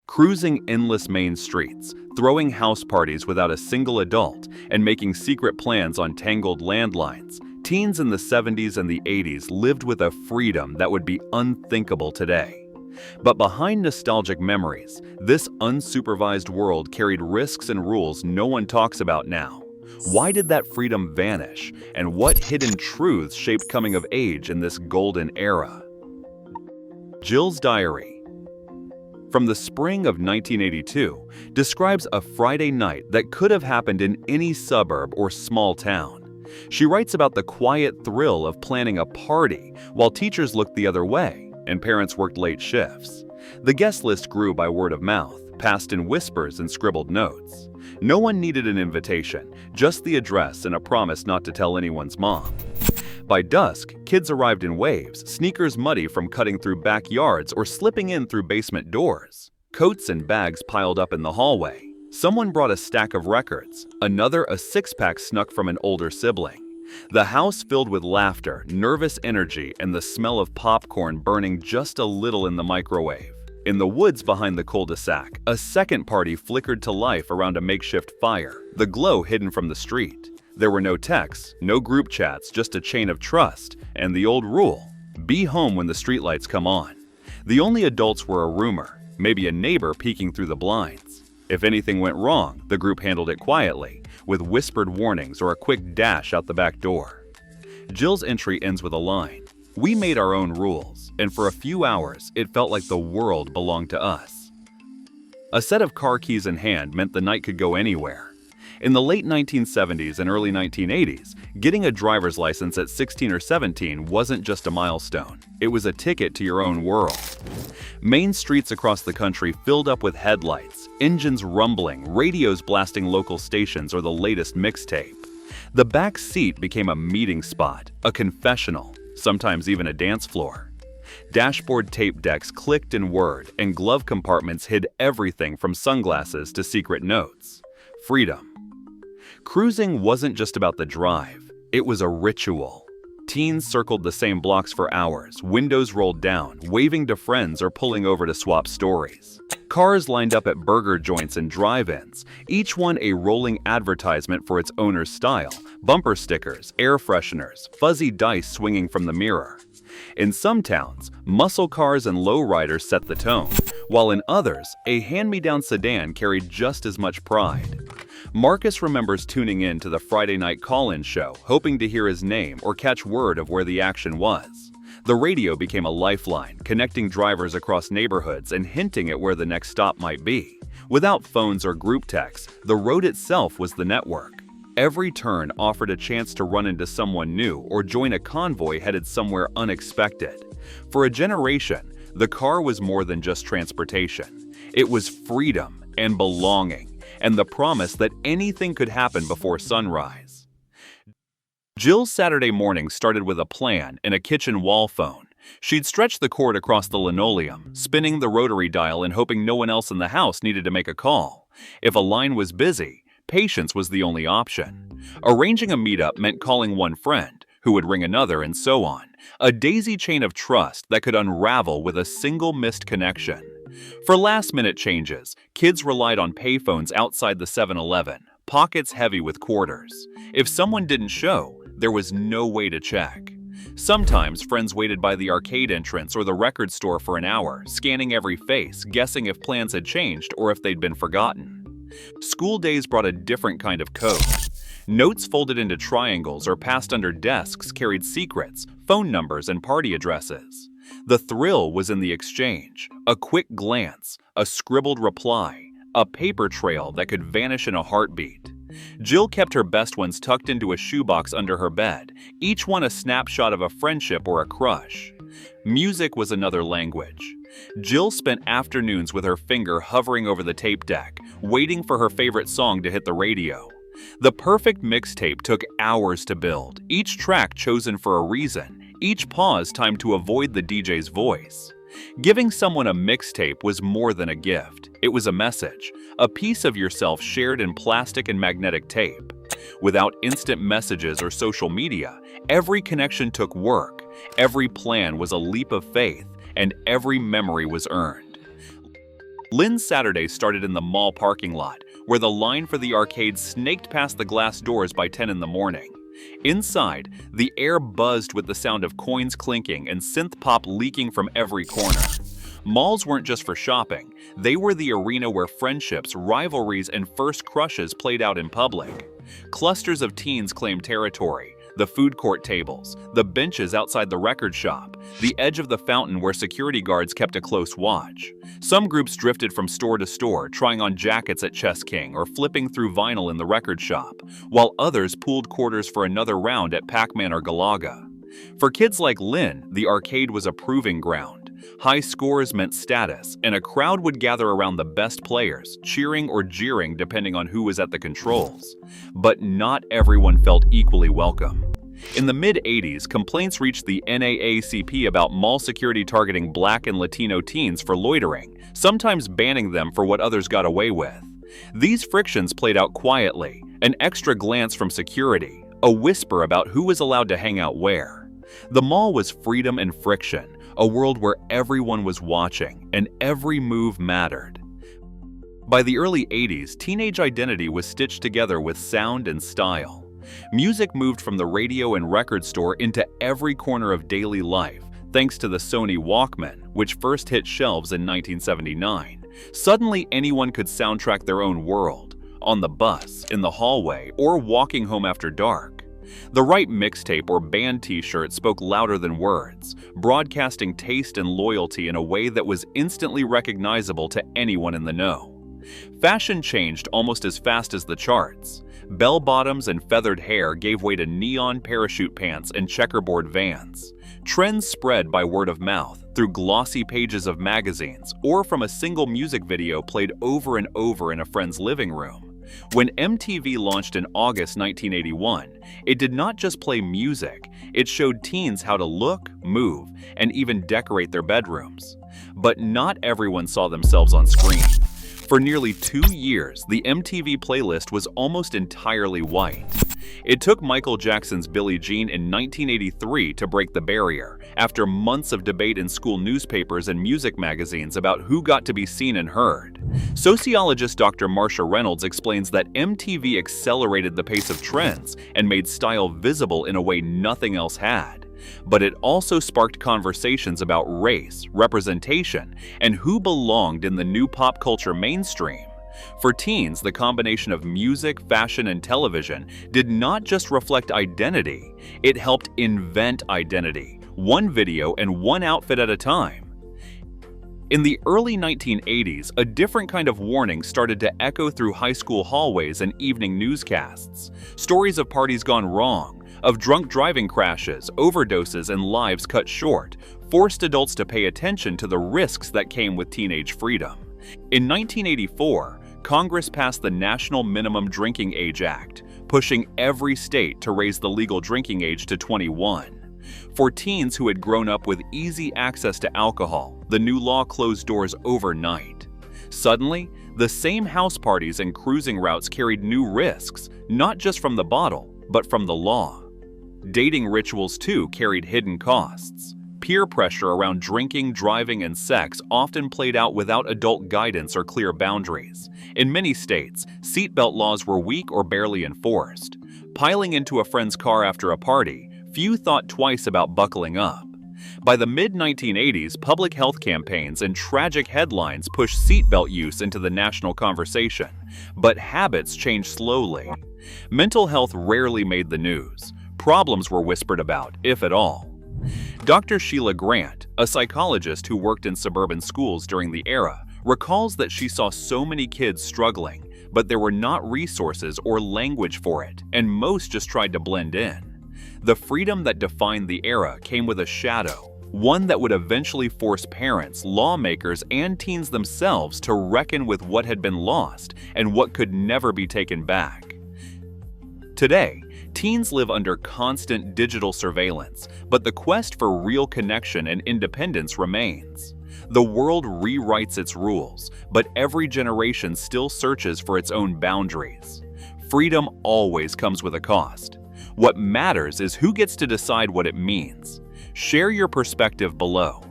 Cruising endless main streets, throwing house parties without a single adult, and making secret plans on tangled landlines, teens in the 70s and the 80s lived with a freedom that would be unthinkable today. But behind nostalgic memories, this unsupervised world carried risks and rules no one talks about now. Why did that freedom vanish, and what hidden truths shaped coming of age in this golden era? Jill's diary, from the spring of 1982, describes a Friday night that could have happened in any suburb or small town. She writes about the quiet thrill of planning a party while teachers looked the other way and parents worked late shifts. The guest list grew by word of mouth, passed in whispers and scribbled notes. No one needed an invitation, just the address and a promise not to tell anyone's mom. By dusk, kids arrived in waves, sneakers muddy from cutting through backyards or slipping in through basement doors. Coats and bags piled up in the hallway. Someone brought a stack of records, another a six-pack snuck from an older sibling. The house filled with laughter, nervous energy, and the smell of popcorn burning just a little in the microwave. In the woods behind the cul-de-sac, a second party flickered to life around a makeshift fire, the glow hidden from the street. There were no texts, no group chats, just a chain of trust, and the old rule: be home when the streetlights come on. The only adults were a roomer, maybe a neighbor peeking through the blinds. If anything went wrong, the group handled it quietly, with whispered warnings or a quick dash out the back door. Jill's entry ends with a line: "We made our own rules, and for a few hours, it felt like the world belonged to us." A set of car keys in hand meant the night could go anywhere. In the late 1970s and early 1980s, getting a driver's license at 16 or 17 wasn't just a milestone. It was a ticket to your own world. Main streets across the country filled up with headlights, engines rumbling, radios blasting local stations or the latest mixtape. The back seat became a meeting spot, a confessional, sometimes even a dance floor. Dashboard tape decks clicked and whirred, and glove compartments hid everything from sunglasses to secret notes. Freedom. Cruising wasn't just about the drive, it was a ritual. Teens circled the same blocks for hours, windows rolled down, waving to friends or pulling over to swap stories. Cars lined up at burger joints and drive-ins, each one a rolling advertisement for its owner's style: bumper stickers, air fresheners, fuzzy dice swinging from the mirror. In some towns, muscle cars and lowriders set the tone, while in others, a hand-me-down sedan carried just as much pride. Marcus remembers tuning in to the Friday night call-in show, hoping to hear his name or catch word of where the action was. The radio became a lifeline, connecting drivers across neighborhoods and hinting at where the next stop might be. Without phones or group texts, the road itself was the network. Every turn offered a chance to run into someone new or join a convoy headed somewhere unexpected. For a generation, the car was more than just transportation. It was freedom and belonging, and the promise that anything could happen before sunrise. Jill's Saturday morning started with a plan and a kitchen wall phone. She'd stretch the cord across the linoleum, spinning the rotary dial and hoping no one else in the house needed to make a call. If a line was busy, patience was the only option. Arranging a meetup meant calling one friend, who would ring another, and so on. A daisy chain of trust that could unravel with a single missed connection. For last-minute changes, kids relied on payphones outside the 7-Eleven, pockets heavy with quarters. If someone didn't show, there was no way to check. Sometimes friends waited by the arcade entrance or the record store for an hour, scanning every face, guessing if plans had changed or if they'd been forgotten. School days brought a different kind of code. Notes folded into triangles or passed under desks carried secrets, phone numbers, and party addresses. The thrill was in the exchange: a quick glance, a scribbled reply, a paper trail that could vanish in a heartbeat. Jill kept her best ones tucked into a shoebox under her bed, each one a snapshot of a friendship or a crush. Music was another language. Jill spent afternoons with her finger hovering over the tape deck, waiting for her favorite song to hit the radio. The perfect mixtape took hours to build, each track chosen for a reason, each pause timed to avoid the DJ's voice. Giving someone a mixtape was more than a gift. It was a message, a piece of yourself shared in plastic and magnetic tape. Without instant messages or social media, every connection took work, every plan was a leap of faith, and every memory was earned. Lynn's Saturday started in the mall parking lot, where the line for the arcade snaked past the glass doors by 10 in the morning. Inside, the air buzzed with the sound of coins clinking and synth pop leaking from every corner. Malls weren't just for shopping, they were the arena where friendships, rivalries, and first crushes played out in public. Clusters of teens claimed territory: the food court tables, the benches outside the record shop, the edge of the fountain where security guards kept a close watch. Some groups drifted from store to store, trying on jackets at Chess King or flipping through vinyl in the record shop, while others pooled quarters for another round at Pac-Man or Galaga. For kids like Lynn, the arcade was a proving ground. High scores meant status, and a crowd would gather around the best players, cheering or jeering depending on who was at the controls. But not everyone felt equally welcome. In the mid-80s, complaints reached the NAACP about mall security targeting Black and Latino teens for loitering, sometimes banning them for what others got away with. These frictions played out quietly: an extra glance from security, a whisper about who was allowed to hang out where. The mall was freedom and friction, a world where everyone was watching and every move mattered. By the early 80s, teenage identity was stitched together with sound and style. Music moved from the radio and record store into every corner of daily life, thanks to the Sony Walkman, which first hit shelves in 1979. Suddenly, anyone could soundtrack their own world, on the bus, in the hallway, or walking home after dark. The right mixtape or band t-shirt spoke louder than words, broadcasting taste and loyalty in a way that was instantly recognizable to anyone in the know. Fashion changed almost as fast as the charts. Bell-bottoms and feathered hair gave way to neon parachute pants and checkerboard Vans. Trends spread by word of mouth, through glossy pages of magazines, or from a single music video played over and over in a friend's living room. When MTV launched in August 1981, it did not just play music, it showed teens how to look, move, and even decorate their bedrooms. But not everyone saw themselves on screen. For nearly 2 years, the MTV playlist was almost entirely white. It took Michael Jackson's Billie Jean in 1983 to break the barrier, after months of debate in school newspapers and music magazines about who got to be seen and heard. Sociologist Dr. Marsha Reynolds explains that MTV accelerated the pace of trends and made style visible in a way nothing else had. But it also sparked conversations about race, representation, and who belonged in the new pop culture mainstream. For teens, the combination of music, fashion, and television did not just reflect identity, it helped invent identity, one video and one outfit at a time. In the early 1980s, a different kind of warning started to echo through high school hallways and evening newscasts. Stories of parties gone wrong, of drunk driving crashes, overdoses, and lives cut short, forced adults to pay attention to the risks that came with teenage freedom. In 1984, Congress passed the National Minimum Drinking Age Act, pushing every state to raise the legal drinking age to 21. For teens who had grown up with easy access to alcohol, the new law closed doors overnight. Suddenly, the same house parties and cruising routes carried new risks, not just from the bottle, but from the law. Dating rituals, too, carried hidden costs. Peer pressure around drinking, driving, and sex often played out without adult guidance or clear boundaries. In many states, seatbelt laws were weak or barely enforced. Piling into a friend's car after a party, few thought twice about buckling up. By the mid-1980s, public health campaigns and tragic headlines pushed seatbelt use into the national conversation. But habits changed slowly. Mental health rarely made the news. Problems were whispered about, if at all. Dr. Sheila Grant, a psychologist who worked in suburban schools during the era, recalls that she saw so many kids struggling, but there were not resources or language for it, and most just tried to blend in. The freedom that defined the era came with a shadow, one that would eventually force parents, lawmakers, and teens themselves to reckon with what had been lost and what could never be taken back. Today, teens live under constant digital surveillance, but the quest for real connection and independence remains. The world rewrites its rules, but every generation still searches for its own boundaries. Freedom always comes with a cost. What matters is who gets to decide what it means. Share your perspective below.